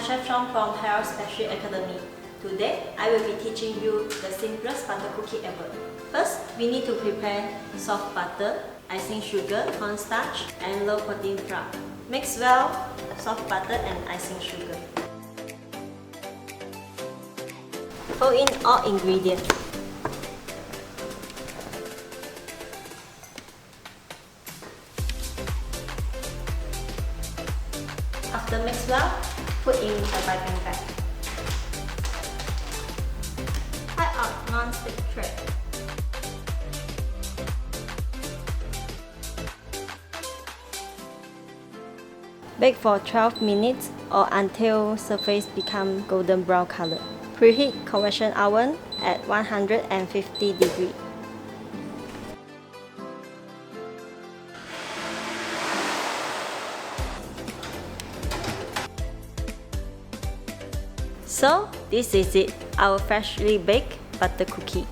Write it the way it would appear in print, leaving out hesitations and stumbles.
Chef Chong from Pastry Academy. Today, I will be teaching you the simplest butter cookie ever. First, we need to prepare soft butter, icing sugar, cornstarch, and low protein flour. Mix well soft butter and icing sugar. Fold in all ingredients. After mix well, put in a piping bag. Tie out non-stick tray. Bake for 12 minutes or until surface become golden brown color. Preheat convection oven at 150 degrees. So, this is it, our freshly baked butter cookie.